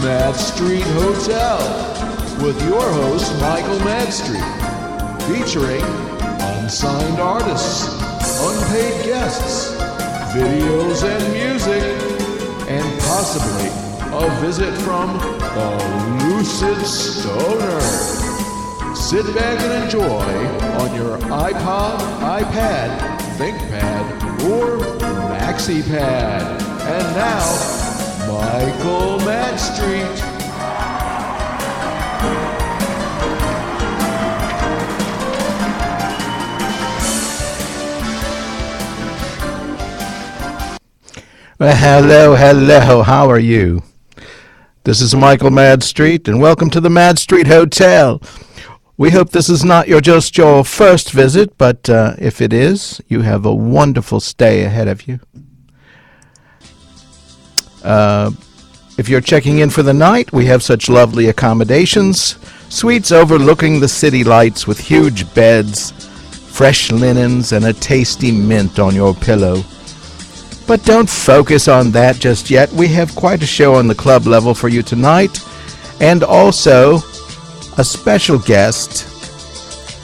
Madstreet Hotel with your host Michael Madstreet, featuring unsigned artists, unpaid guests, videos and music, and possibly a visit from the Lucid Stoner. Sit back and enjoy on your iPod, iPad, ThinkPad, or MaxiPad. And now, Michael Madstreet. Well, hello, how are you? This is Michael Madstreet, and welcome to the Madstreet Hotel. We hope this is not just your first visit, but if it is, you have a wonderful stay ahead of you. If you're checking in for the night, we have such lovely accommodations. Suites overlooking the city lights with huge beds, fresh linens, and a tasty mint on your pillow. But don't focus on that just yet. We have quite a show on the club level for you tonight. And also, a special guest,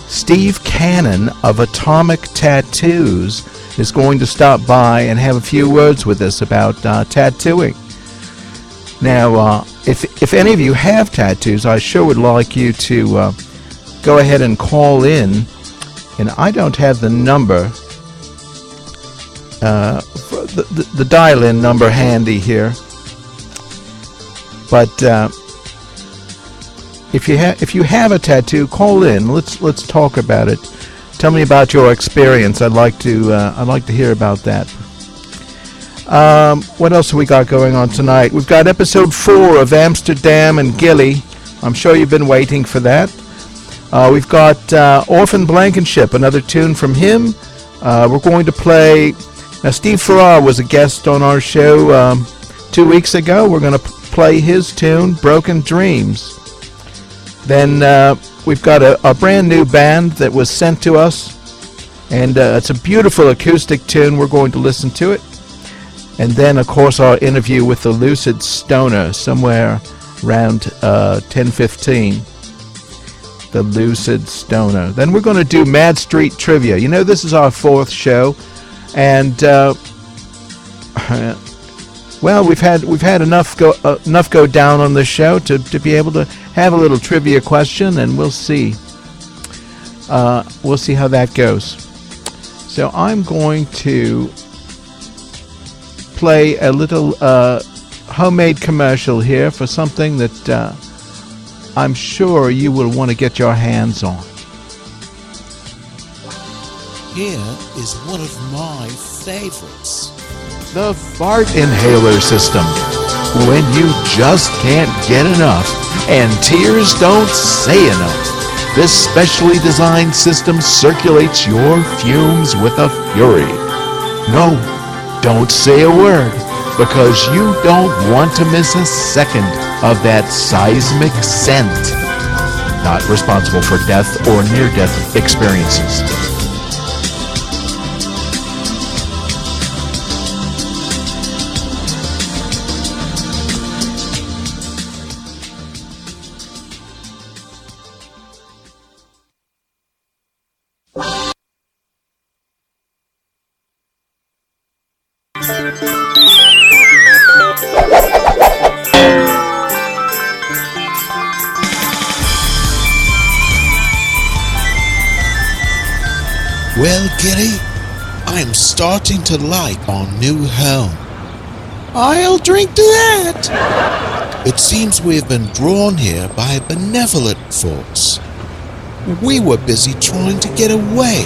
Steve Cannon of Atomic Tattoos, is going to stop by and have a few words with us about tattooing. Now, if any of you have tattoos, I sure would like you to go ahead and call in. And I don't have the number, the dial-in number handy here. But if you have a tattoo, call in. Let's talk about it. Tell me about your experience. I'd like to hear about that. What else have we got going on tonight? We've got episode 4 of Amsterdam and Gilly. I'm sure you've been waiting for that. We've got Orphan Blankenship, another tune from him. We're going to play. Now, Steve Farrar was a guest on our show 2 weeks ago. We're going to play his tune, Broken Dreams. Then we've got a brand new band that was sent to us, and it's a beautiful acoustic tune. We're going to listen to it. And then, of course, our interview with the Lucid Stoner somewhere around 10:15. The Lucid Stoner. Then we're going to do Madstreet Trivia. You know, this is our 4th show, and well, we've had enough go down on the show to be able to have a little trivia question, and we'll see. We'll see how that goes. So I'm going to play a little homemade commercial here for something that I'm sure you will want to get your hands on. Here is one of my favorites. The fart inhaler system. When you just can't get enough and tears don't say enough, this specially designed system circulates your fumes with a fury. No, don't say a word, because you don't want to miss a second of that seismic scent. Not responsible for death or near-death experiences. Well, Gilly, I'm starting to like our new home. I'll drink to that. It seems we've been drawn here by a benevolent force. We were busy trying to get away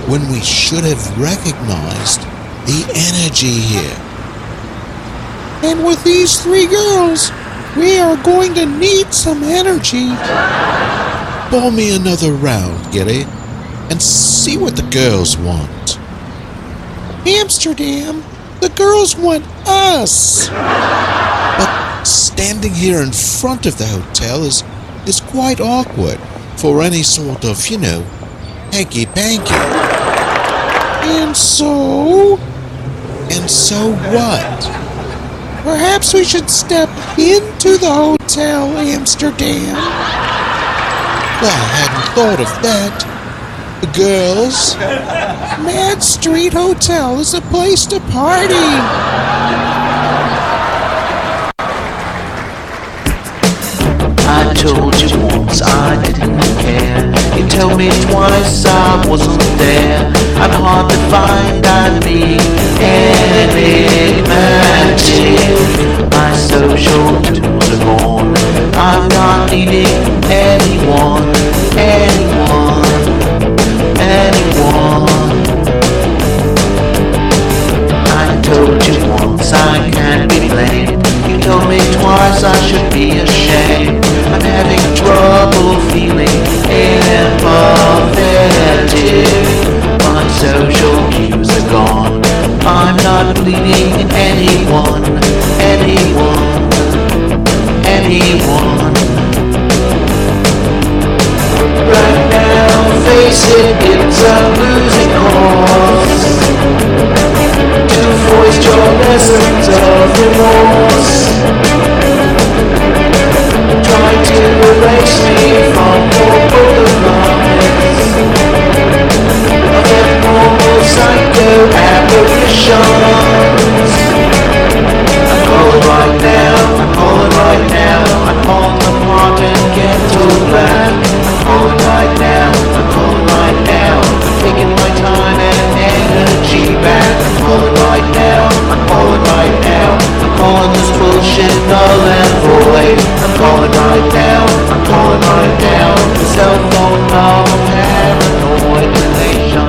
when we should have recognized the energy here. And with these 3 girls, we are going to need some energy. Pour me another round, Gilly, and see what the girls want. Amsterdam, the girls want us. But standing here in front of the hotel is quite awkward for any sort of, hanky-panky. And so what? Perhaps we should step into the Hotel Amsterdam. Well, I hadn't thought of that. Girls, Madstreet Hotel is a place to party. I told you once I didn't care. You told me twice I wasn't there. I'm hard to find, I'd be enigmatic. My social tools are gone. I'm not needing anyone, I told you once I can't be blamed. You told me twice I should be ashamed. I'm having trouble feeling empathetic. My social cues are gone. I'm not bleeding anyone. Right now, face it, it's a losing cause. To voice your lessons of remorse. Try to erase me from your book of lies. Of abnormal psycho apparitions. I'm calling right now, I'm calling the part and get to back. I'm calling right now, I'm taking my time and energy back. I'm calling right now, I'm calling this bullshit null and void. I'm calling right now, cell phone of a paranoid relation.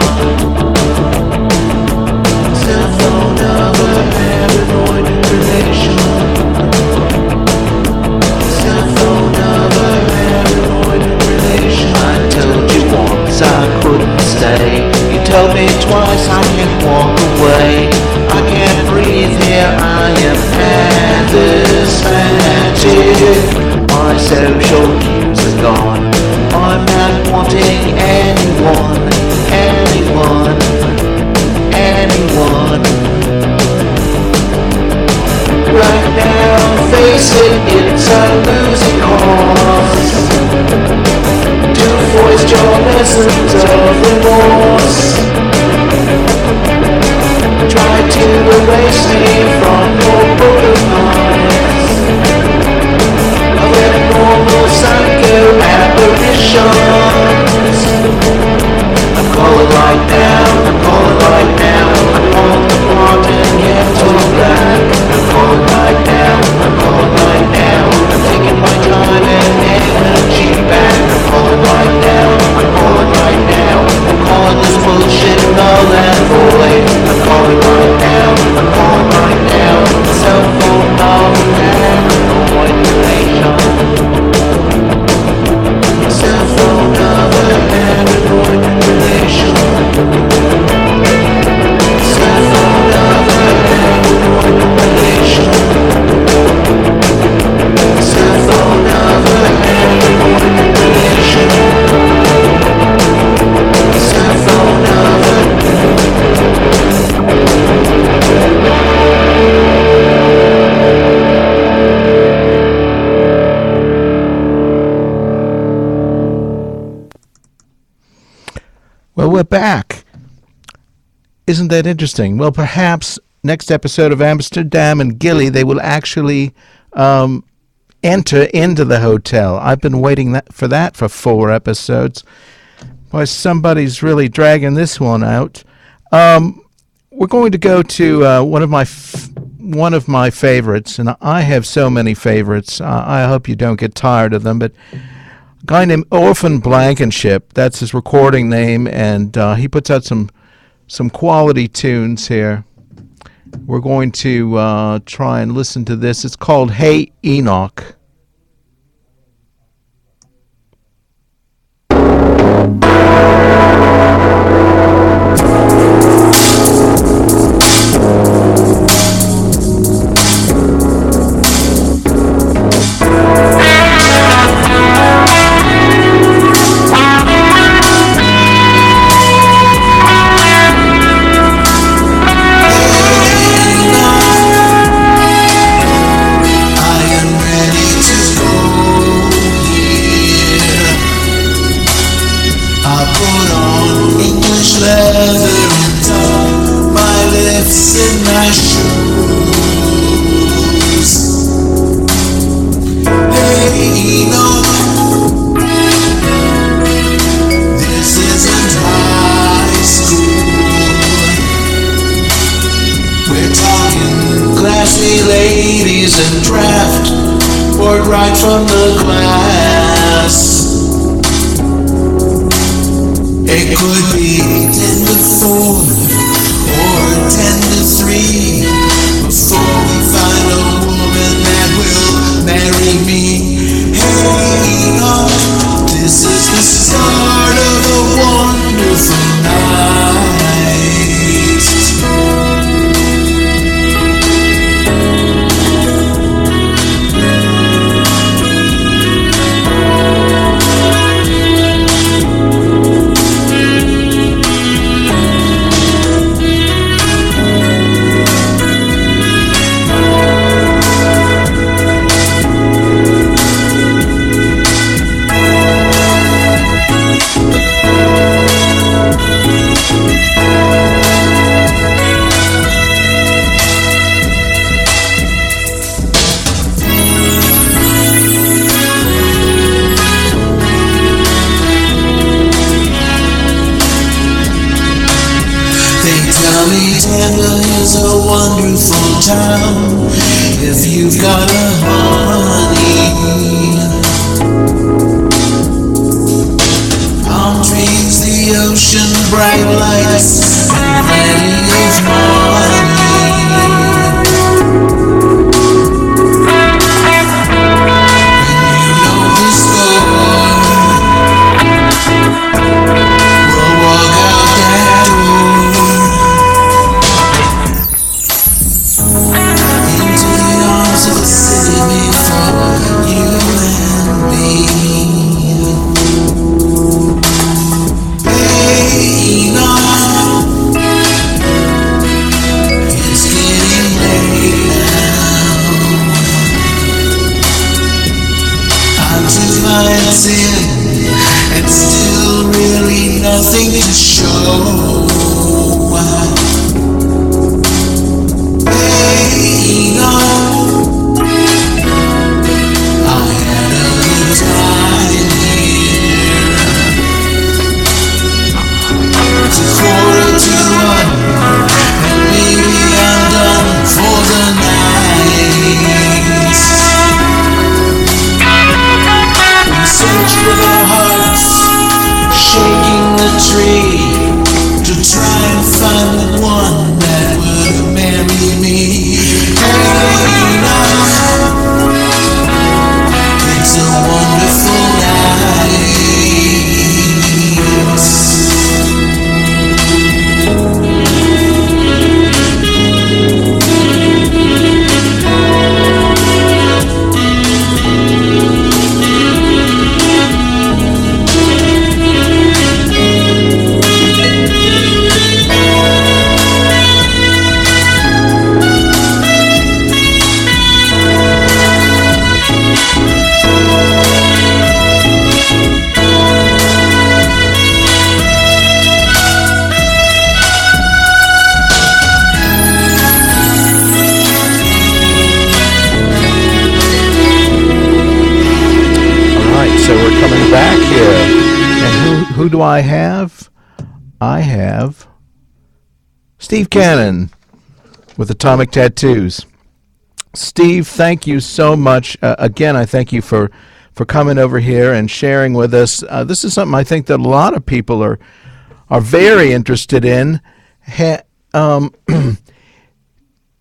Cell phone of a paranoid relation. Cell phone of a paranoid relation. I told you once I couldn't stay. You told me twice I can't walk away. I can't breathe here, I am asthmatic. My social cues are gone. I'm not wanting anyone. Right now, face it, it's a losing cause. To voice your lessons of remorse. Try to erase me from your book of lies. Of abnormal psycho apparitions. I'm calling right now, I'm calling the part and get to black. I'm calling right now, I'm taking my time and energy back. I'm calling right now, I'm calling this bullshit null and void. I'm calling right now, cell phone of paranoid relation. Cell phone of a paranoid relation. Cell phone of a paranoid relation. Cell phone of a paranoid relation. Cell phone of a Well, we're back. Isn't that interesting? Well, perhaps next episode of Amsterdam and Gilly, they will actually enter into the hotel. I've been waiting for that for 4 episodes. Boy, somebody's really dragging this one out. We're going to go to one of my favorites, and I have so many favorites. I hope you don't get tired of them, but a guy named Orphan Blankenship, that's his recording name, and he puts out some quality tunes here. We're going to try and listen to this. It's called Hey Enoch. seasoned draft poured right from the glass. It could be 10 to 4 or 10 to 3 before we find a woman that will marry me. Hey, this is the start of a wonderful night. Tampa is a wonderful town if you've got a honey. Palm trees, the ocean, bright lights, and plenty of money. And you know the score. We'll walk out that door. Into the arms of the city made for you and me. Hey, now it's getting late now. I'm 2 miles in and still really nothing to show. Shaking the tree to try and find the one that would marry me. Hey, now it's a wonderful night. So we're coming back here. And who do I have? I have Steve Cannon with Atomic Tattoos. Steve, thank you so much. Again, I thank you for coming over here and sharing with us. This is something I think that a lot of people are very interested in.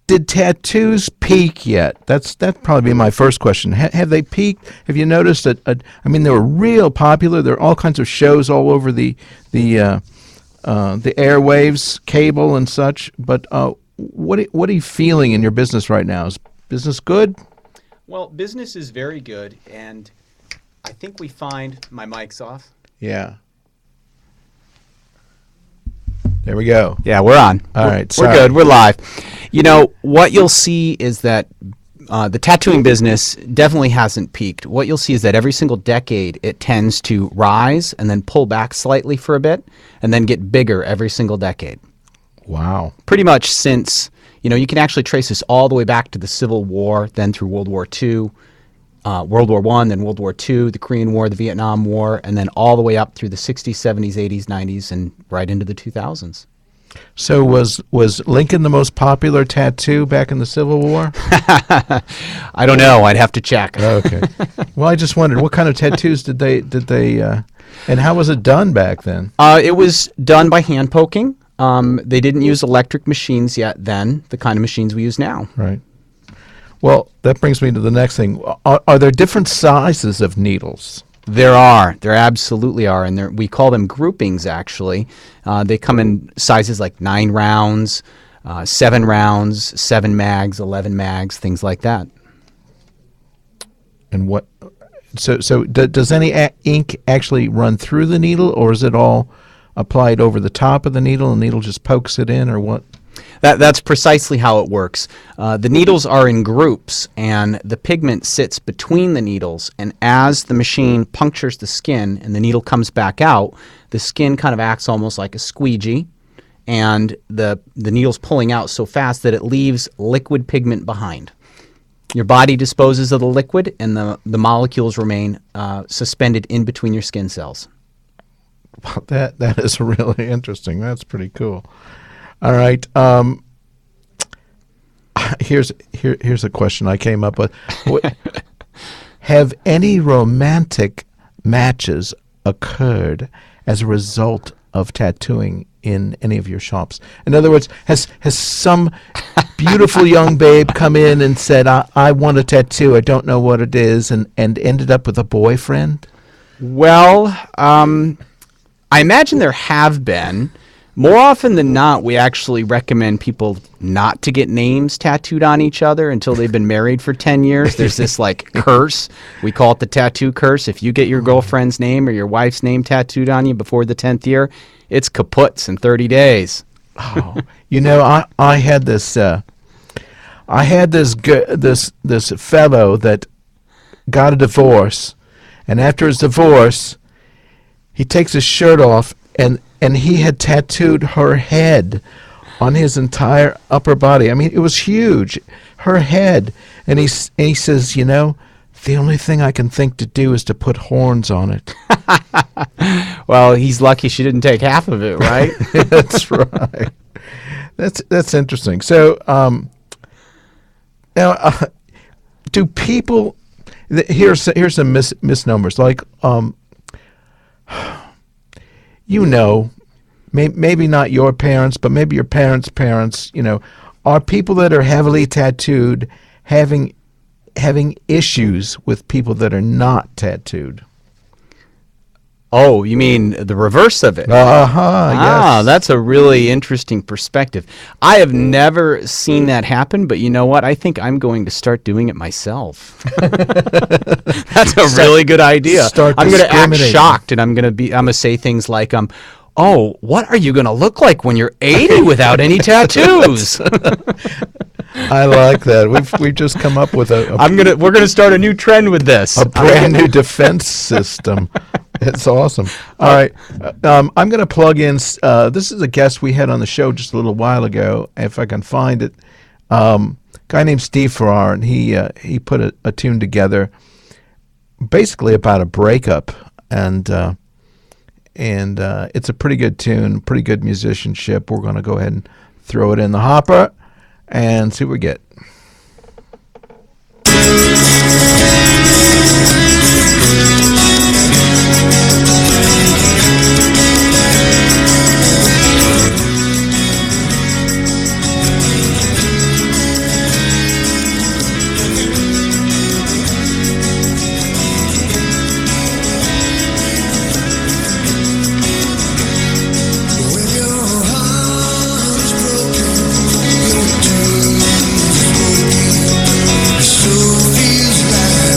Did tattoos peak yet? That's probably be my first question. Have they peaked? Have you noticed that? I mean, they were real popular. There are all kinds of shows all over the airwaves, cable, and such. But what are you feeling in your business right now? Is business good? Well, business is very good, and I think we find my mic's off. Yeah. There we go. Yeah, we're on. All right, We're sorry. good. We're live. You know, what you'll see is that the tattooing business definitely hasn't peaked. What you'll see is that every single decade it tends to rise and then pull back slightly for a bit and then get bigger every single decade. Wow. Pretty much since, you can actually trace this all the way back to the Civil War, then through World War II, World War I, then World War II, the Korean War, the Vietnam War, and then all the way up through the 60s, 70s, 80s, 90s, and right into the 2000s. So was Lincoln the most popular tattoo back in the Civil War? I don't know. I'd have to check. Okay. Well, I just wondered what kind of tattoos did they and how was it done back then? It was done by hand poking. They didn't use electric machines yet then, the kind of machines we use now. Right. Well, that brings me to the next thing. Are there different sizes of needles? There absolutely are, and we call them groupings, actually. They come in sizes like 9 rounds, 7 rounds, 7 mags, 11 mags, things like that. And what? So does any ink actually run through the needle, or is it all applied over the top of the needle, and the needle just pokes it in, or what? That's precisely how it works. The needles are in groups, and the pigment sits between the needles, and as the machine punctures the skin and the needle comes back out, the skin kind of acts almost like a squeegee, and the needle's pulling out so fast that it leaves liquid pigment behind. Your body disposes of the liquid, and the molecules remain suspended in between your skin cells. Well, that is really interesting. That's pretty cool. All right. Here's a question I came up with. Have any romantic matches occurred as a result of tattooing in any of your shops? In other words, has some beautiful young babe come in and said, I want a tattoo, I don't know what it is, and ended up with a boyfriend? Well, I imagine there have been. More often than not, we actually recommend people not to get names tattooed on each other until they've been married for 10 years. There's this curse. We call it the tattoo curse. If you get your girlfriend's name or your wife's name tattooed on you before the 10th year, it's kaputs in 30 days. Oh, I had this this fellow that got a divorce, and after his divorce, he takes his shirt off, and he had tattooed her head on his entire upper body. I mean, it was huge, her head. And he says, the only thing I can think to do is to put horns on it. Well, he's lucky she didn't take half of it, right? That's right. That's interesting. So now, do people? Here's some misnomers. Like, maybe not your parents, but maybe your parents' parents. Are people that are heavily tattooed having issues with people that are not tattooed? Oh, you mean the reverse of it? Yes. That's a really interesting perspective. I have never seen that happen, but you know what? I think I'm going to start doing it myself. That's a really good idea. I'm going to act shocked, and I'm going to say things like, "Oh, what are you going to look like when you're 80 without any tattoos?" I like that. We've just come up with we're going to start a new trend with this. A brand new defense system. It's awesome. All right. I'm going to plug in. This is a guest we had on the show just a little while ago, if I can find it. Guy named Steve Farrar, and he put a tune together basically about a breakup. And it's a pretty good tune, pretty good musicianship. We're going to go ahead and throw it in the hopper and see what we get. So feels like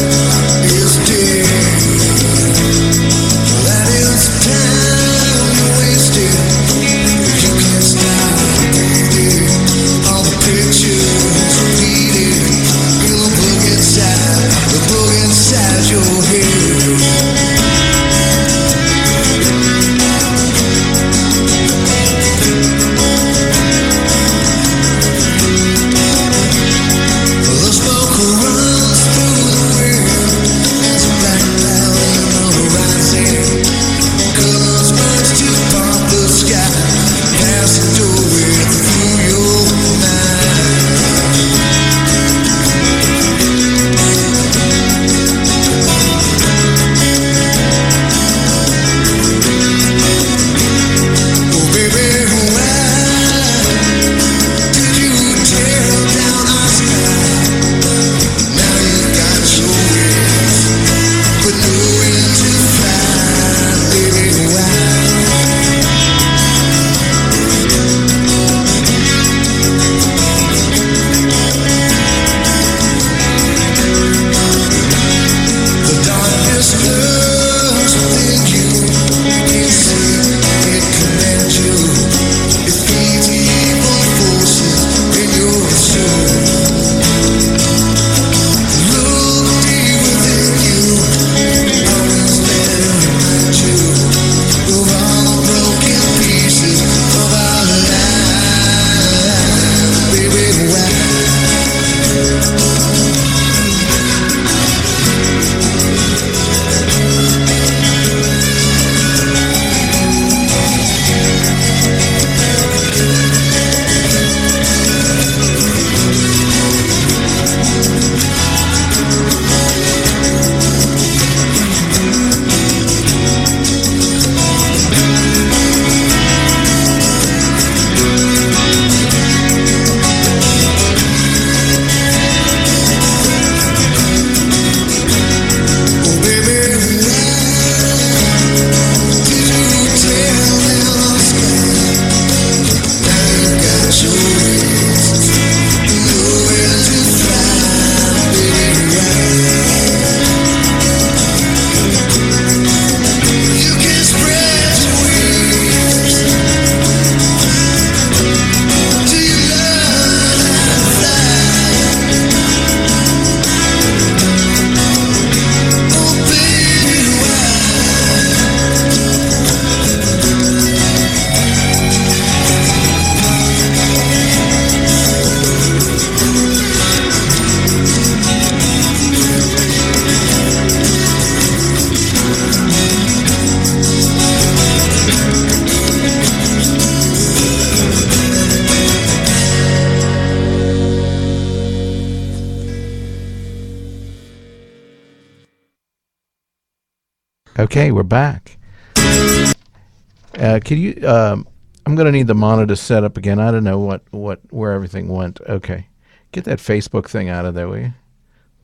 Okay, we're back. Can you? I'm going to need the monitor set up again. I don't know where everything went. Okay, get that Facebook thing out of there, will you?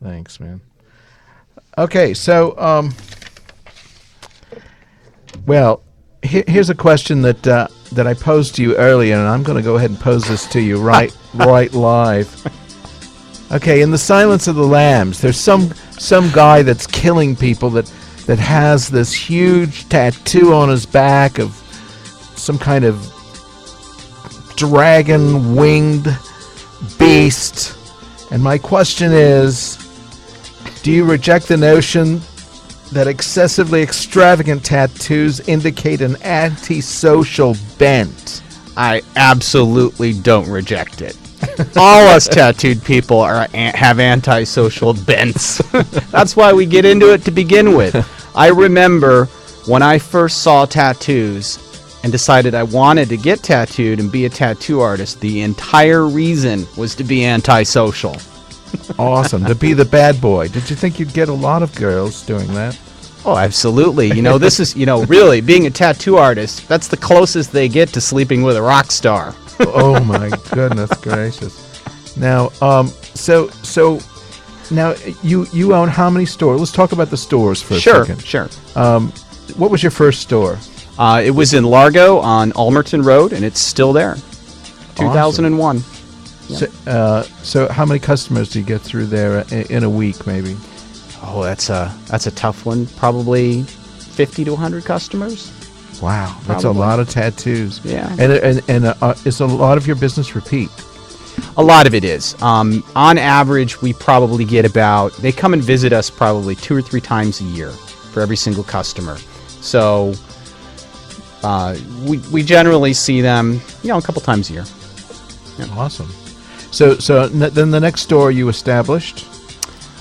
Thanks, man. Okay, so well, here's a question that I posed to you earlier, and I'm going to go ahead and pose this to you right live. Okay, in The Silence of the Lambs, there's some guy that's killing people that has this huge tattoo on his back of some kind of dragon-winged beast. And my question is, do you reject the notion that excessively extravagant tattoos indicate an antisocial bent? I absolutely don't reject it. All us tattooed people have antisocial bents. That's why we get into it to begin with. I remember when I first saw tattoos and decided I wanted to get tattooed and be a tattoo artist, the entire reason was to be antisocial. Awesome. To be the bad boy. Did you think you'd get a lot of girls doing that? Oh, absolutely. This is, really, being a tattoo artist, that's the closest they get to sleeping with a rock star. Oh my goodness gracious! Now, so now you own how many stores? Let's talk about the stores for a second. Sure. What was your first store? It was in Largo on Almerton Road, and it's still there. 2001. Yep. So how many customers do you get through there in a week, maybe? Oh, that's a tough one. Probably 50 to 100 customers. Wow, that's a lot of tattoos. Yeah. And is a lot of your business repeat? A lot of it is. On average, we probably get they come and visit us probably 2 or 3 times a year for every single customer. So we generally see them, a couple times a year. Yeah. Awesome. So then the next store you established?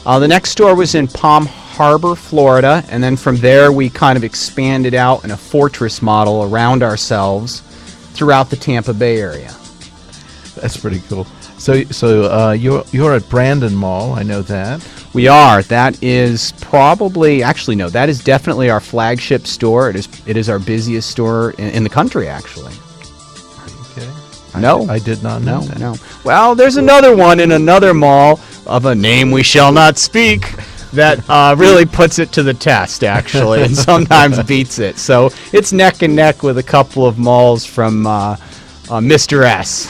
The next store was in Palm Harbor, Florida, and then from there we kind of expanded out in a fortress model around ourselves throughout the Tampa Bay area. That's pretty cool. So you're at Brandon Mall, I know that. We are. That is that is definitely our flagship store. It is our busiest store in the country, actually. Are you kidding? No. I did not know that. No. Well, there's another one in another mall of a name we shall not speak that really puts it to the test, actually, and sometimes beats it. So it's neck and neck with a couple of malls from Mr. S.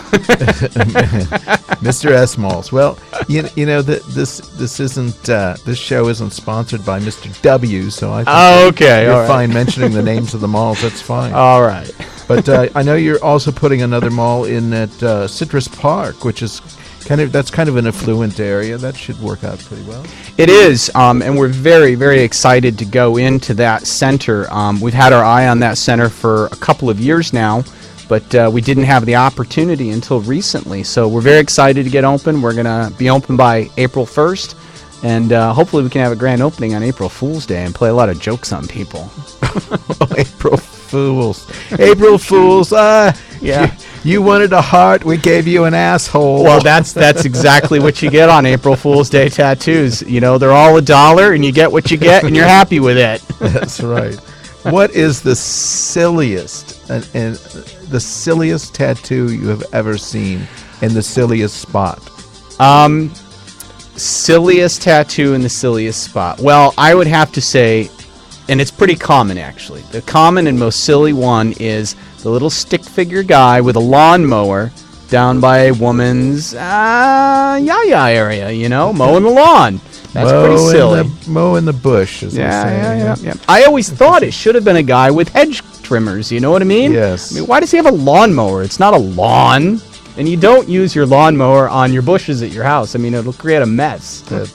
Mr. S malls. Well, this isn't this show isn't sponsored by Mr. W, so I think you're fine mentioning the names of the malls. That's fine. All right. But I know you're also putting another mall in at Citrus Park, which is kind of an affluent area. That should work out pretty well. It is, and we're very, very excited to go into that center. We've had our eye on that center for a couple of years now, but we didn't have the opportunity until recently. So we're very excited to get open. We're going to be open by April 1st, and hopefully we can have a grand opening on April Fool's Day and play a lot of jokes on people. April Fools. April Fools. Yeah. You wanted a heart, we gave you an asshole. Well, that's exactly what you get on April Fool's Day tattoos. They're all $1, and you get what you get, and you're happy with it. That's right. What is the silliest and the silliest tattoo you have ever seen in the silliest spot? Silliest tattoo in the silliest spot. Well, I would have to say, and it's pretty common, actually. The common and most silly one is the little stick figure guy with a lawnmower down by a woman's yaya area, mowing the lawn. That's pretty silly. Mow in the bush, as they say. Yeah. I always thought it should have been a guy with hedge trimmers, you know what I mean? Yes. Why does he have a lawnmower? It's not a lawn. And you don't use your lawnmower on your bushes at your house. It'll create a mess. That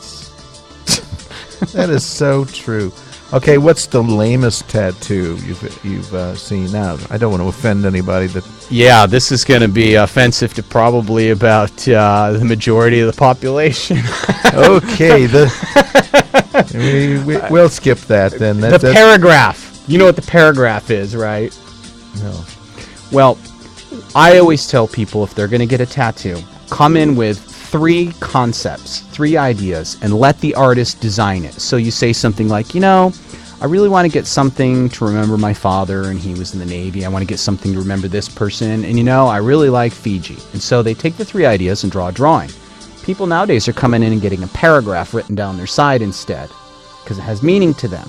is so true. Okay, what's the lamest tattoo you've seen? Now, I don't want to offend anybody. Yeah, this is going to be offensive to probably about the majority of the population. Okay, we'll skip that then. The paragraph. You know what the paragraph is, right? No. Well, I always tell people if they're going to get a tattoo, come in with 3 concepts, 3 ideas, and let the artist design it. So you say something like, I really want to get something to remember my father, and he was in the Navy. I want to get something to remember this person, and I really like Fiji. And so they take the 3 ideas and draw a drawing. People nowadays are coming in and getting a paragraph written down their side instead, because it has meaning to them.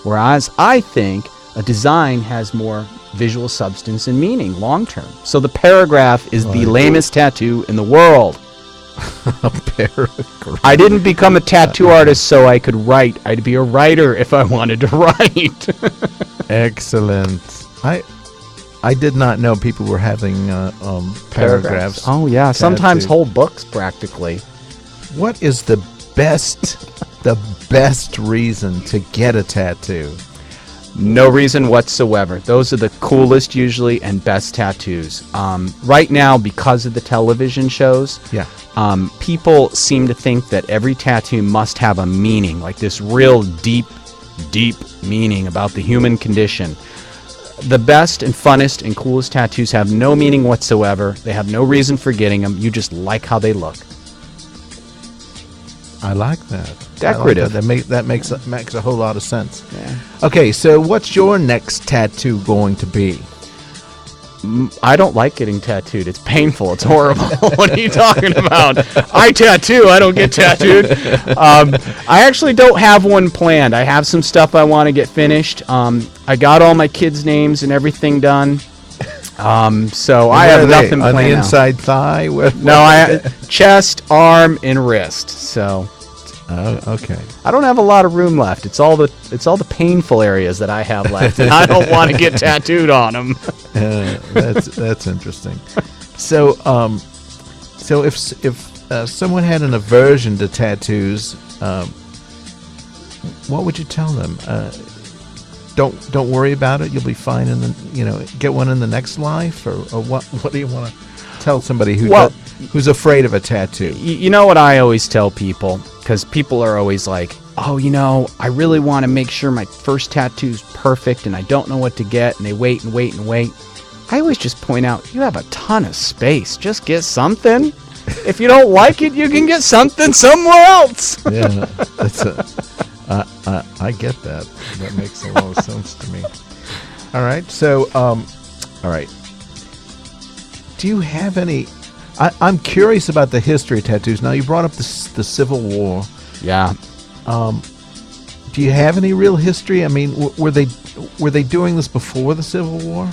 Whereas I think a design has more visual substance and meaning long term. So the paragraph is the lamest tattoo in the world. A paragraph. I didn't become a tattoo artist so I could write. I'd be a writer if I wanted to write. Excellent. I did not know people were having paragraphs. Oh yeah, sometimes tattooed. whole books practically. What is the best reason to get a tattoo? No reason whatsoever. Those are the coolest usually and best tattoos. Right now, because of the television shows, Yeah. People seem to think that every tattoo must have a meaning, like this real deep meaning about the human condition. The best and funnest and coolest tattoos have no meaning whatsoever. They have no reason for getting them. You just like how they look. I like that. Decorative. I like that. That makes a whole lot of sense. Yeah. Okay, so what's your next tattoo going to be? I don't like getting tattooed. It's painful. It's horrible. What are you talking about? I tattoo. I don't get tattooed. I actually don't have one planned. I have some stuff I want to get finished. I got all my kids' names and everything done. So I have nothing on planned the now. inside thigh. Chest, arm, and wrist. So Okay. I don't have a lot of room left. It's all the painful areas that I have left, and I don't want to get tattooed on them. That's interesting. So if someone had an aversion to tattoos, what would you tell them? Don't worry about it. You'll be fine get one in the next life, or what do you want to tell somebody who's afraid of a tattoo? You know what I always tell people, because people are always like, oh, I really want to make sure my first tattoo's perfect and I don't know what to get, and they wait and wait and wait. I always just point out, you have a ton of space. Just get something. If you don't like it, you can get something somewhere else. Yeah, I get that. That makes a lot of sense to me. All right, so all right. Do you have any? I'm curious about the history of tattoos. Now, you brought up the Civil War. Yeah. Do you have any real history? I mean, were they doing this before the Civil War?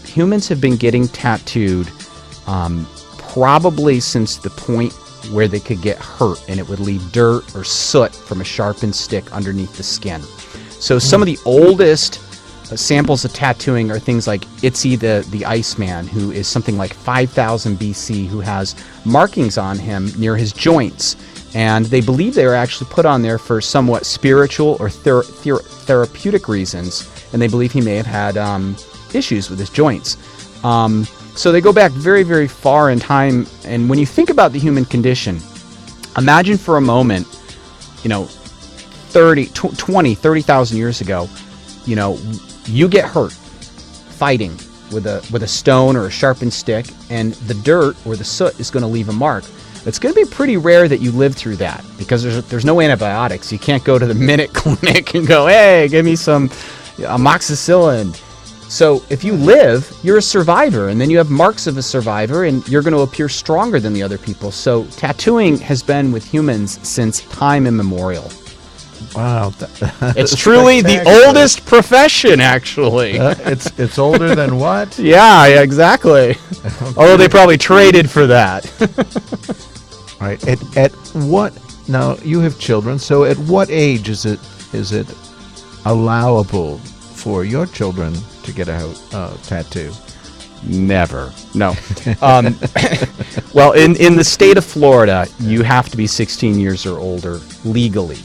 Humans have been getting tattooed probably since the point where they could get hurt and it would leave dirt or soot from a sharpened stick underneath the skin. So some of the oldest samples of tattooing are things like Itzy the Iceman, who is something like 5000 BC, who has markings on him near his joints. And they believe they were actually put on there for somewhat spiritual or therapeutic reasons. And they believe he may have had issues with his joints. So they go back very, very far in time. And when you think about the human condition, imagine for a moment, 30,000 years ago, you get hurt fighting with a stone or a sharpened stick, and the dirt or the soot is going to leave a mark. It's going to be pretty rare that you live through that, because there's no antibiotics. You can't go to the Minute Clinic and go, hey, give me some amoxicillin. So if you live, you're a survivor, and then you have marks of a survivor, and you're going to appear stronger than the other people. So tattooing has been with humans since time immemorial. Wow, It's truly the oldest profession, actually. It's older than what? Yeah, exactly. Although they probably traded for that. All right. At what? Now you have children, so at what age is it allowable for your children to get a tattoo? Never. No. Well, in the state of Florida, you have to be 16 years or older legally.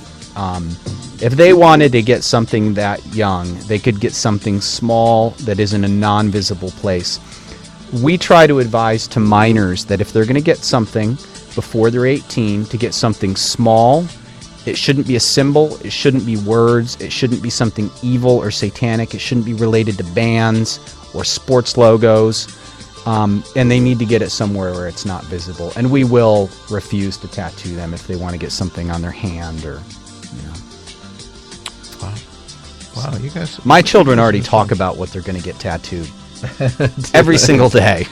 If they wanted to get something that young, they could get something small that is in a non-visible place. We try to advise to minors that if they're going to get something before they're 18, to get something small. It shouldn't be a symbol. It shouldn't be words. It shouldn't be something evil or satanic. It shouldn't be related to bands or sports logos. And they need to get it somewhere where it's not visible. And we will refuse to tattoo them if they want to get something on their hand or. Wow, you guys. My children already talk about what they're going to get tattooed every single day.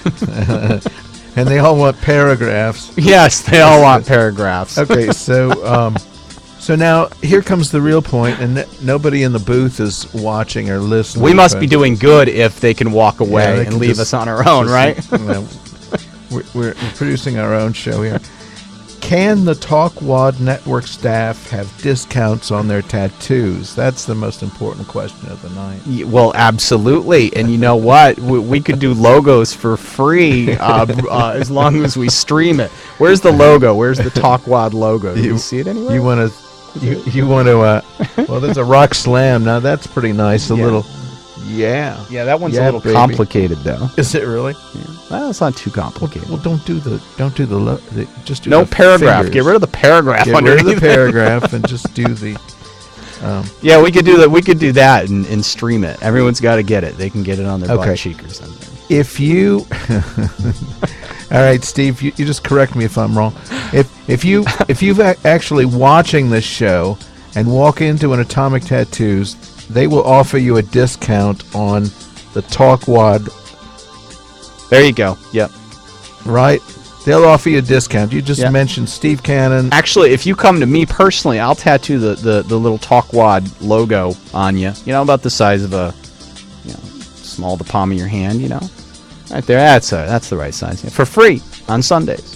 And they all want paragraphs. Yes, they all want paragraphs. Okay, so now here comes the real point, and nobody in the booth is watching or listening. We must be doing good if they can walk Yeah, away they and can leave us on our own, right? We're producing our own show here. Can the Talkwad Network staff have discounts on their tattoos? That's the most important question of the night. Well, absolutely. And you know what? We could do logos for free as long as we stream it. Where's the logo? Where's the Talkwad logo? Do you see it anywhere? You want to? Well, there's a Rock Slam. Now that's pretty nice. Yeah, that one's a little baby. complicated though. Is it really? Yeah. Well, it's not too complicated. Well, just do No the paragraph. figures. Get rid of the paragraph. Get rid of the underneath. paragraph and just do the. Yeah, we could do that. We could do that and stream it. Everyone's got to get it. They can get it on their butt cheek or something. If you, all right, Steve, you just correct me if I'm wrong. If you've actually watching this show and walk into an Atomic Tattoos, they will offer you a discount on the Talkwad. There you go. Yep. Right? They'll offer you a discount. You just mentioned Steve Cannon. Actually, if you come to me personally, I'll tattoo the little Talkwad logo on you. You know, about the size of a, small the palm of your hand. You know, right there. That's the right size. Yeah. For free on Sundays.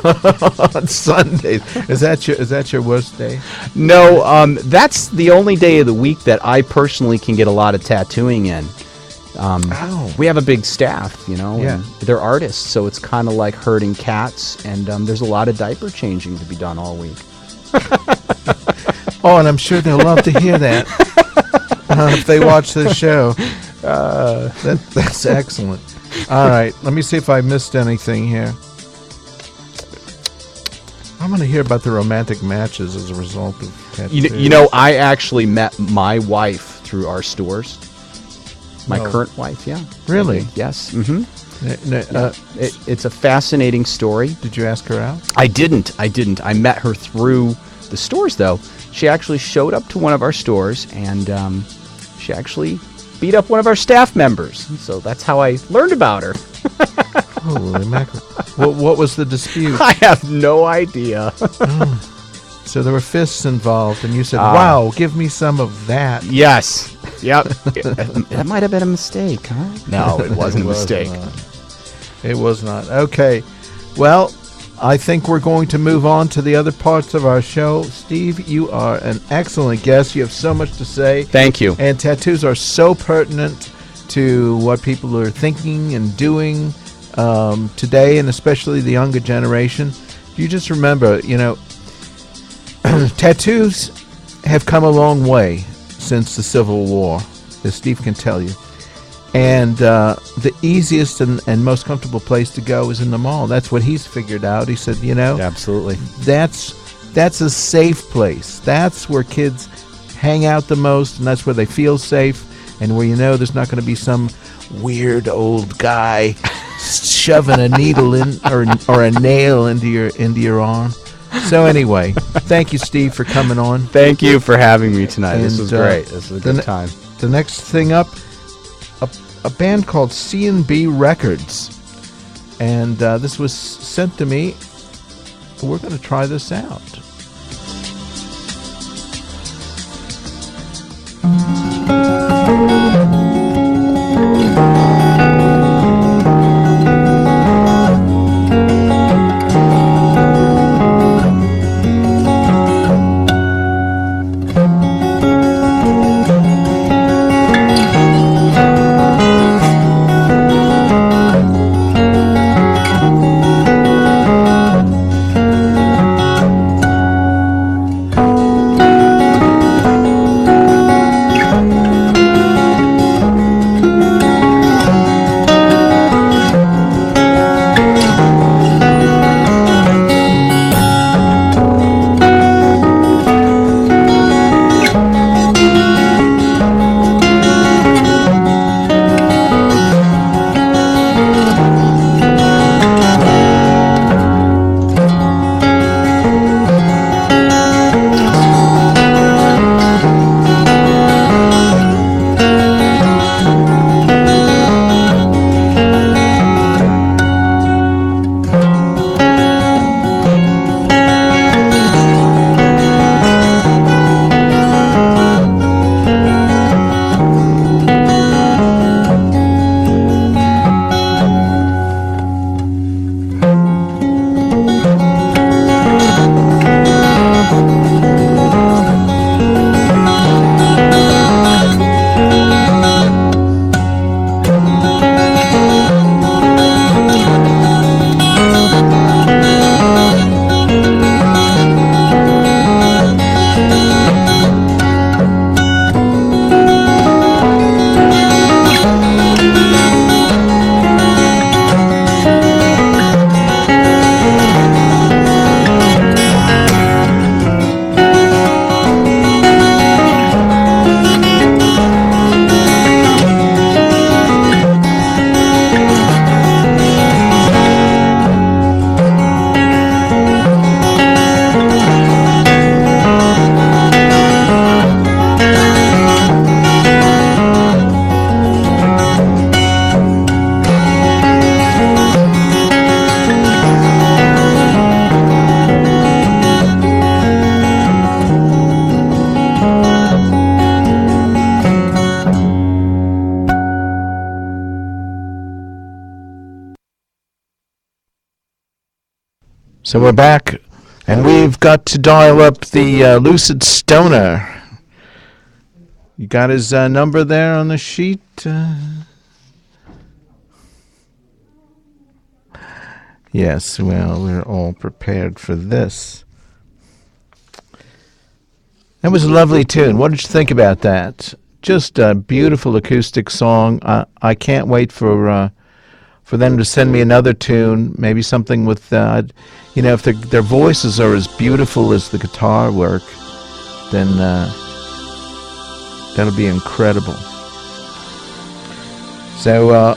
On Sundays. Is that your worst day? No, that's the only day of the week that I personally can get a lot of tattooing in. We have a big staff, and they're artists, so it's kind of like herding cats, and there's a lot of diaper changing to be done all week. Oh, and I'm sure they'll love to hear that if they watch this show. That's excellent. All right, let me see if I missed anything here. I'm going to hear about the romantic matches as a result of tattoos. I actually met my wife through our stores. My current wife, yeah. Really? Yes. Mm-hmm. It's a fascinating story. Did you ask her out? I didn't. I met her through the stores, though. She actually showed up to one of our stores, and she actually beat up one of our staff members. So that's how I learned about her. Holy mackerel. What was the dispute? I have no idea. So there were fists involved, and you said, wow, give me some of that. Yes. Yep. That might have been a mistake, huh? No, it wasn't a mistake. It was not. Okay. Well, I think we're going to move on to the other parts of our show. Steve, you are an excellent guest. You have so much to say. Thank you. And tattoos are so pertinent to what people are thinking and doing today, and especially the younger generation. You just remember, tattoos have come a long way since the Civil War, as Steve can tell you. And the easiest and most comfortable place to go is in the mall. That's what he's figured out. He said, absolutely. That's a safe place. That's where kids hang out the most, and that's where they feel safe, and where there's not going to be some weird old guy shoving a needle in or a nail into your arm. So anyway, thank you, Steve, for coming on. Thank you for having me tonight. And, this was great. This was a good time. The next thing up, a band called C&B Records, and this was sent to me. We're going to try this out. So we're back, and we've got to dial up the Lucid Stoner. You got his number there on the sheet? Yes, well, we're all prepared for this. That was a lovely tune. What did you think about that? Just a beautiful acoustic song. I can't wait for them to send me another tune, maybe something with, if their voices are as beautiful as the guitar work, then that'll be incredible. So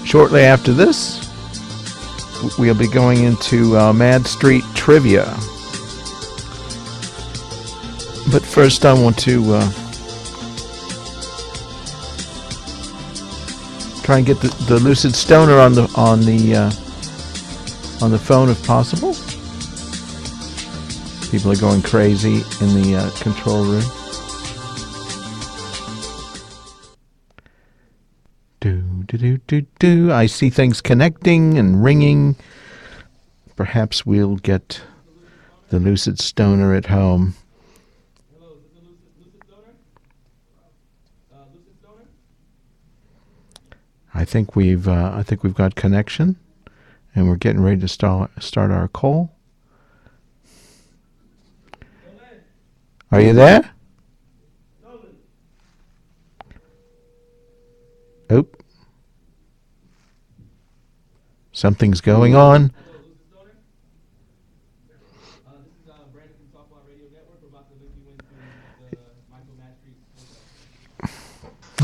shortly after this, we'll be going into Madstreet Trivia. But first, I want to try and get the Lucid Stoner on the phone if possible. People are going crazy in the control room. Do. I see things connecting and ringing. Perhaps we'll get the Lucid Stoner at home. Hello, is this the Lucid Stoner? Lucid Stoner? I think we've got connection, and we're getting ready to start our call. Are you there? Oh. Something's going on. Hello, Lucid Stoner? This is Brandon from Talk About Radio Network. We're about to link you into the Michael Madstreet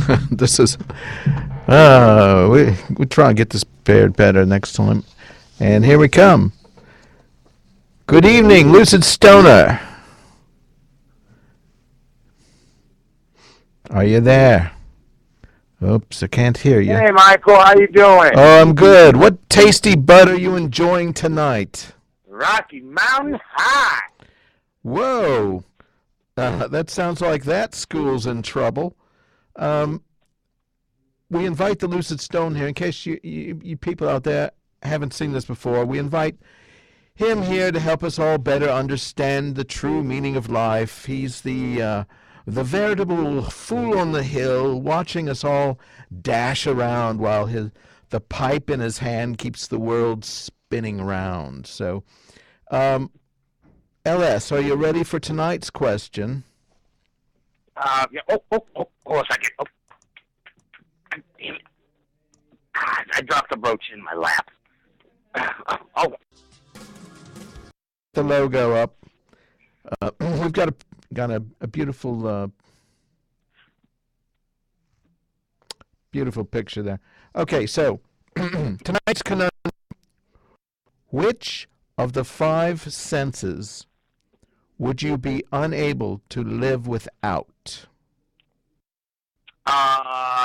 Hotel. This is. We try and get this paired better next time. And here we come. Good evening, Lucid Stoner. Are you there? Oops, I can't hear you. Hey, Michael, how you doing? Oh, I'm good. What tasty bud are you enjoying tonight? Rocky Mountain High. Whoa. That sounds like that school's in trouble. We invite the Lucid Stone here, in case you people out there haven't seen this before. We invite him here to help us all better understand the true meaning of life. He's the veritable fool on the hill, watching us all dash around while the pipe in his hand keeps the world spinning round. So, LS, are you ready for tonight's question? Yeah. Oh, a second. Oh. Damn it. I dropped the brooch in my lap. Oh. The logo up. We've got a beautiful beautiful picture there. Okay, so tonight's conundrum: which of the 5 senses would you be unable to live without?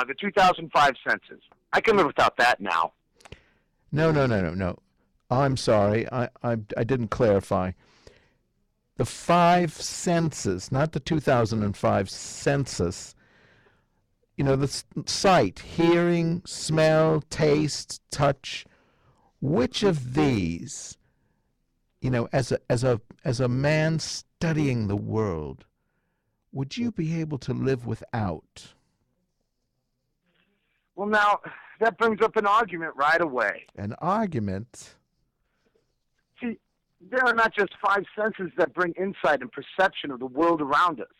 The 2005 census. I can live without that now. No. I'm sorry. I didn't clarify. The 5 senses, not the 2005 census. You know, the sight, hearing, smell, taste, touch. Which of these, as a man studying the world, would you be able to live without? Well, now, that brings up an argument right away. An argument? See, there are not just 5 senses that bring insight and perception of the world around us.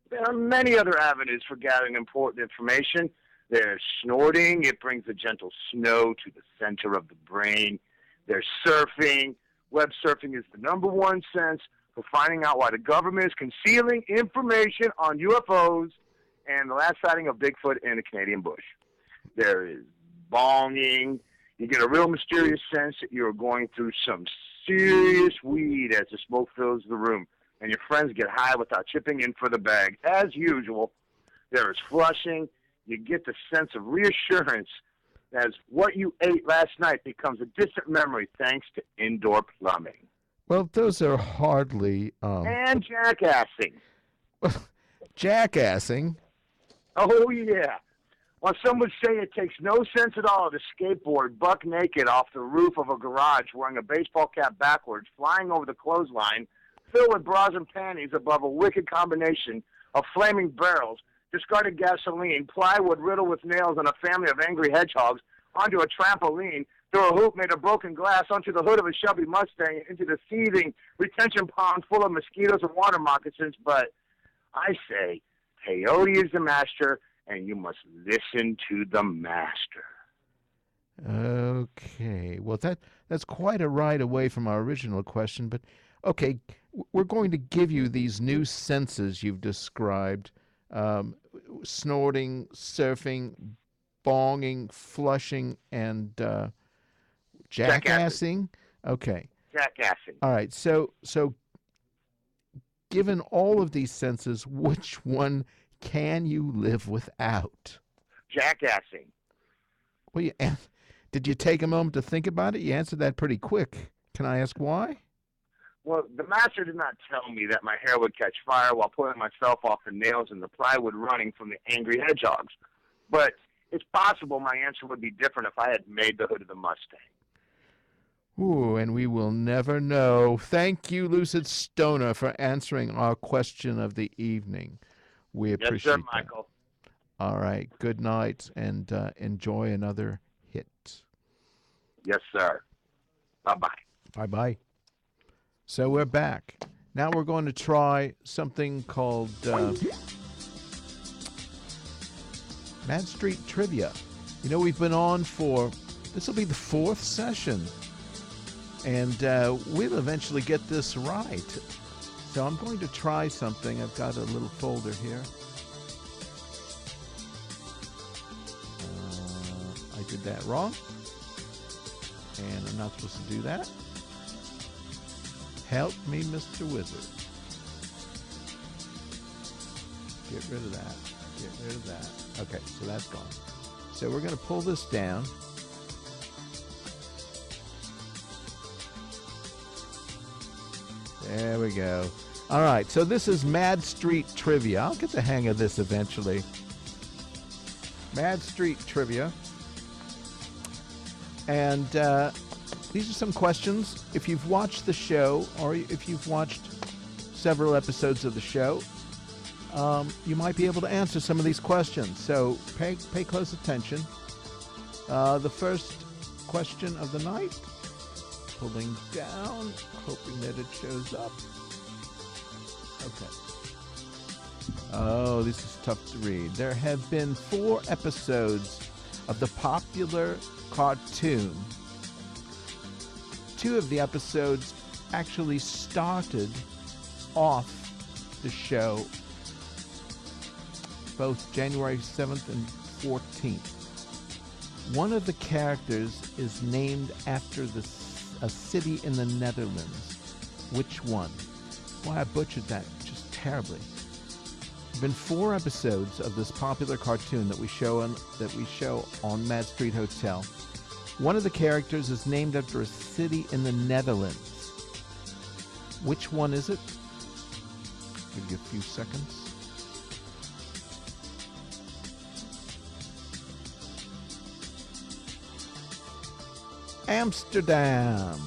There are many other avenues for gathering important information. There's snorting. It brings a gentle snow to the center of the brain. There's surfing. Web surfing is the #1 sense for finding out why the government is concealing information on UFOs and the last sighting of Bigfoot in the Canadian bush. There is bonging. You get a real mysterious sense that you're going through some serious weed as the smoke fills the room, and your friends get high without chipping in for the bag. As usual, there is flushing. You get the sense of reassurance as what you ate last night becomes a distant memory thanks to indoor plumbing. Well, those are hardly... And jackassing. Jackassing? Oh, yeah. While some would say it takes no sense at all to skateboard buck naked off the roof of a garage wearing a baseball cap backwards, flying over the clothesline, filled with bras and panties above a wicked combination of flaming barrels, discarded gasoline, plywood riddled with nails, and a family of angry hedgehogs, onto a trampoline, through a hoop made of broken glass, onto the hood of a Shelby Mustang, into the seething retention pond full of mosquitoes and water moccasins. But I say, peyote is the master, and you must listen to the master. Okay. Well, that's quite a ride away from our original question, but okay, we're going to give you these new senses you've described: snorting, surfing, bonging, flushing, and jackassing. Okay. Jackassing. All right. So given all of these senses, which one can you live without? Jackassing. Well, did you take a moment to think about it? You answered that pretty quick. Can I ask why? Well, the master did not tell me that my hair would catch fire while pulling myself off the nails and the plywood running from the angry hedgehogs. But it's possible my answer would be different if I had made the hood of the Mustang. Ooh, and we will never know. Thank you, Lucid Stoner, for answering our question of the evening. We appreciate Yes, sir, that. Michael. All right. Good night, and enjoy another hit. Yes, sir. Bye-bye. Bye-bye. So we're back. Now we're going to try something called Madstreet Trivia. You know, we've been on for, this will be the 4th session, and we'll eventually get this right. So I'm going to try something. I've got a little folder here. I did that wrong, and I'm not supposed to do that. Help me, Mr. Wizard. Get rid of that. Get rid of that. Okay, so that's gone. So we're going to pull this down. There we go. All right, so this is Madstreet Trivia. I'll get the hang of this eventually. Madstreet Trivia. And these are some questions. If you've watched the show, or if you've watched several episodes of the show, you might be able to answer some of these questions. So pay close attention. The first question of the night, pulling down, hoping that it shows up. Okay. Oh, this is tough to read. There have been 4 episodes of the popular cartoon. 2 of the episodes actually started off the show both January 7th and 14th. One of the characters is named after a city in the Netherlands. Which one? Boy, I butchered that just terribly. There have been 4 episodes of this popular cartoon that we show on Madstreet Hotel. One of the characters is named after a city in the Netherlands. Which one is it? Give you a few seconds. Amsterdam.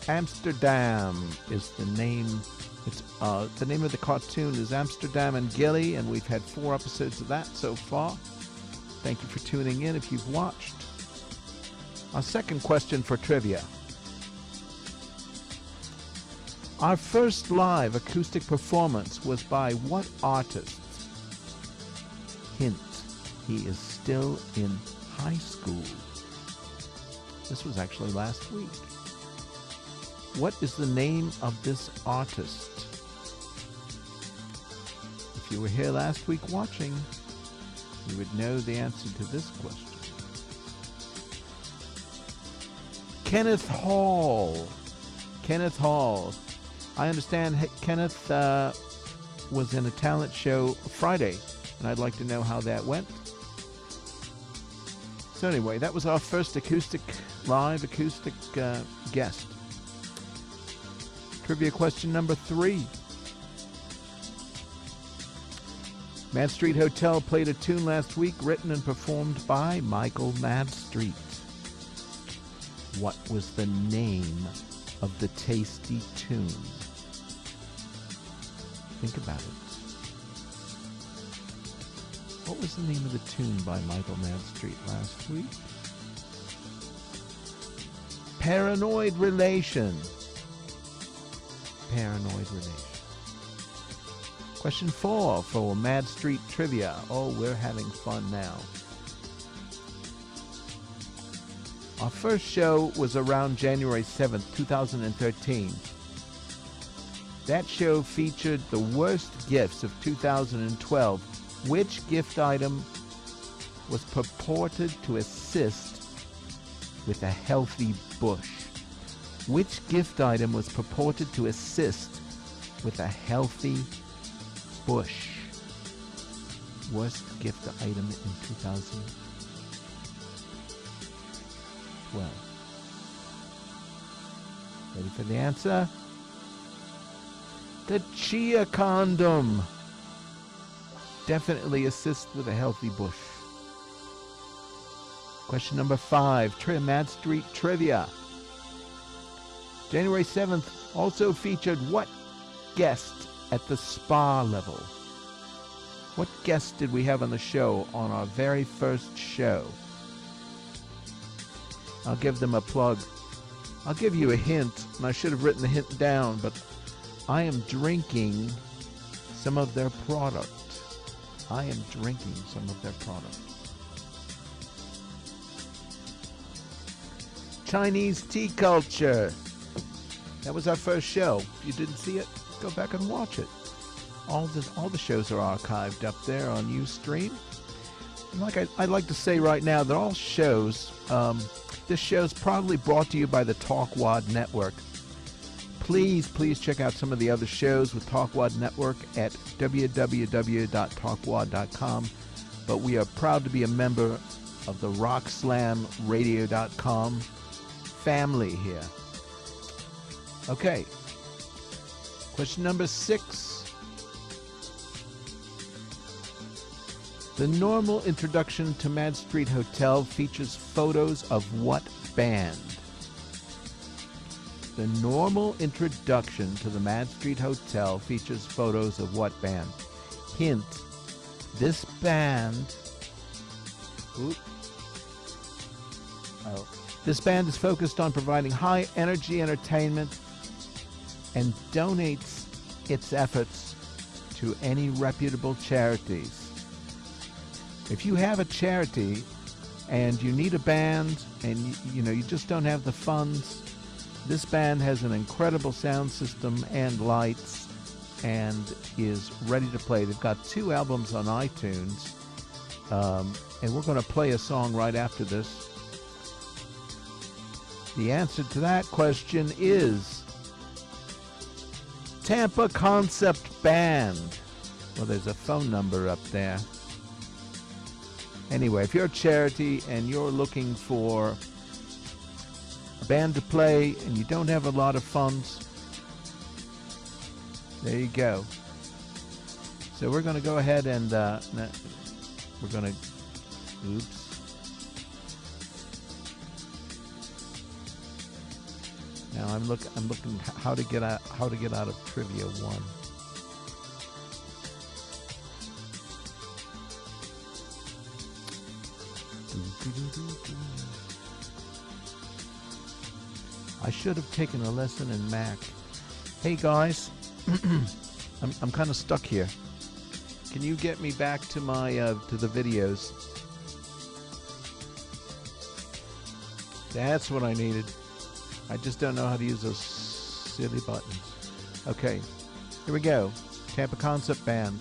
Amsterdam is the name. It's the name of the cartoon is Amsterdam and Gilly, and we've had 4 episodes of that so far. Thank you for tuning in if you've watched. Our second question for trivia. Our first live acoustic performance was by what artist? Hint, he is still in high school. This was actually last week. What is the name of this artist? If you were here last week watching, you would know the answer to this question. Kenneth Hall. Kenneth Hall. I understand Kenneth was in a talent show Friday, and I'd like to know how that went. So anyway, that was our first live acoustic guest. Trivia question number 3. Madstreet Hotel played a tune last week written and performed by Michael Madstreet. What was the name of the tasty tune? Think about it. What was the name of the tune by Michael Madstreet last week? Paranoid Relation. Paranoid Relation. Question 4 for Madstreet Trivia. Oh, we're having fun now. Our first show was around January 7th, 2013. That show featured the worst gifts of 2012. Which gift item was purported to assist with a healthy bush? Which gift item was purported to assist with a healthy bush? Worst gift item in 2012. Ready for the answer? The Chia condom. Definitely assist with a healthy bush. Question number 5, Madstreet Trivia. January 7th also featured what guest at the spa level? What guest did we have on the show on our very first show? I'll give them a plug. I'll give you a hint, and I should have written the hint down, but I am drinking some of their product. I am drinking some of their product. Chinese tea culture. That was our first show. If you didn't see it, go back and watch it. All the shows are archived up there on Ustream. And like I'd like to say right now, they're all shows. This show's probably brought to you by the Talkwad Network. Please check out some of the other shows with Talkwad Network at www.talkwad.com. But we are proud to be a member of the RockSlamRadio.com family here. Okay. Question number 6. The normal introduction to Madstreet Hotel features photos of what band? The normal introduction to the Madstreet Hotel features photos of what band? Hint, this band... This band is focused on providing high-energy entertainment and donates its efforts to any reputable charities. If you have a charity and you need a band and you just don't have the funds, this band has an incredible sound system and lights and is ready to play. They've got 2 albums on iTunes, and we're going to play a song right after this. The answer to that question is Tampa Concept Band. Well, there's a phone number up there. Anyway, if you're a charity and you're looking for a band to play and you don't have a lot of funds, there you go. So we're going to go ahead and we're going to, oops. Now I'm looking how to get out of Trivia 1. I should have taken a lesson in Mac. Hey guys, I'm kind of stuck here. Can you get me back to my to the videos? That's what I needed. I just don't know how to use those silly buttons. Okay, here we go. Tampa Concept Band.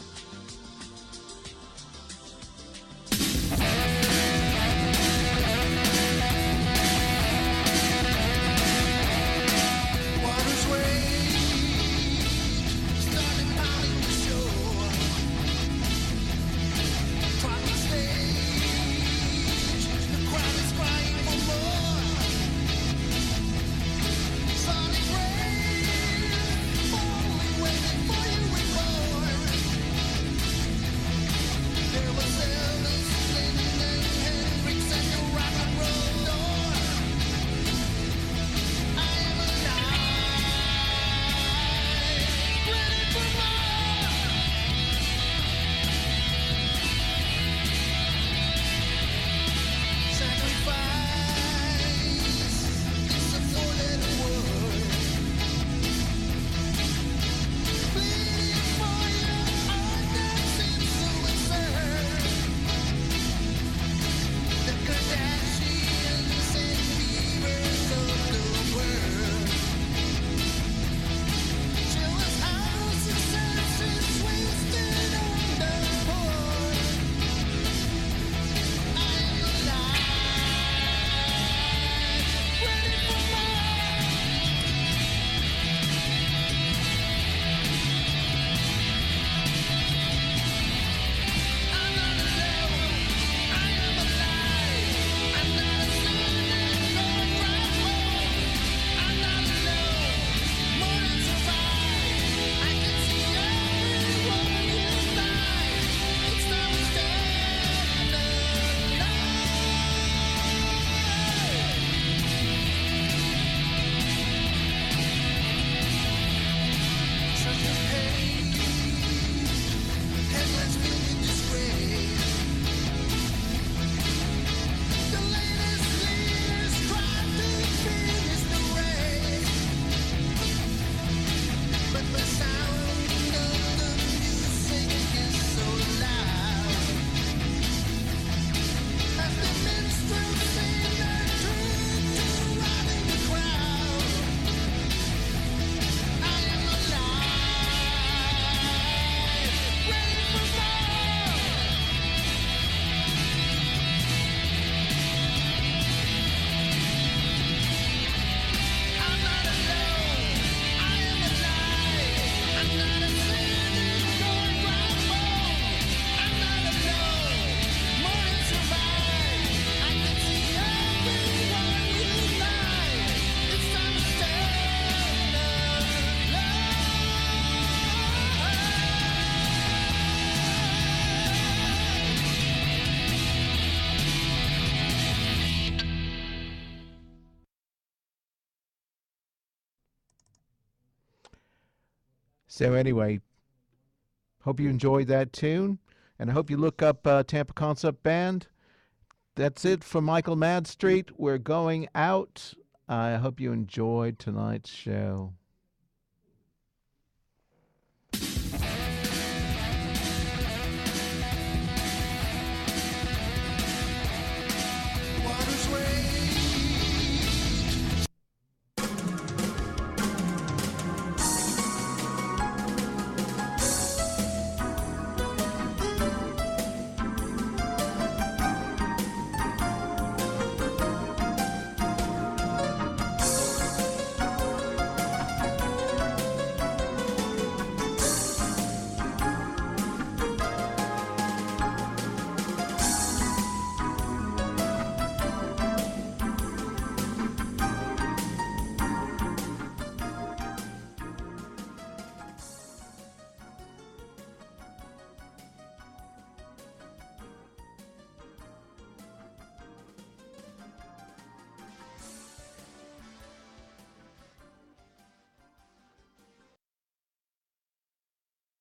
So anyway, hope you enjoyed that tune, and I hope you look up Tampa Concept Band. That's it for Michael Madstreet. We're going out. I hope you enjoyed tonight's show.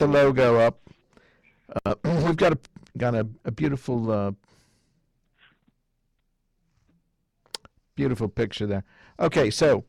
The logo up. We've got a beautiful beautiful picture there. Okay, so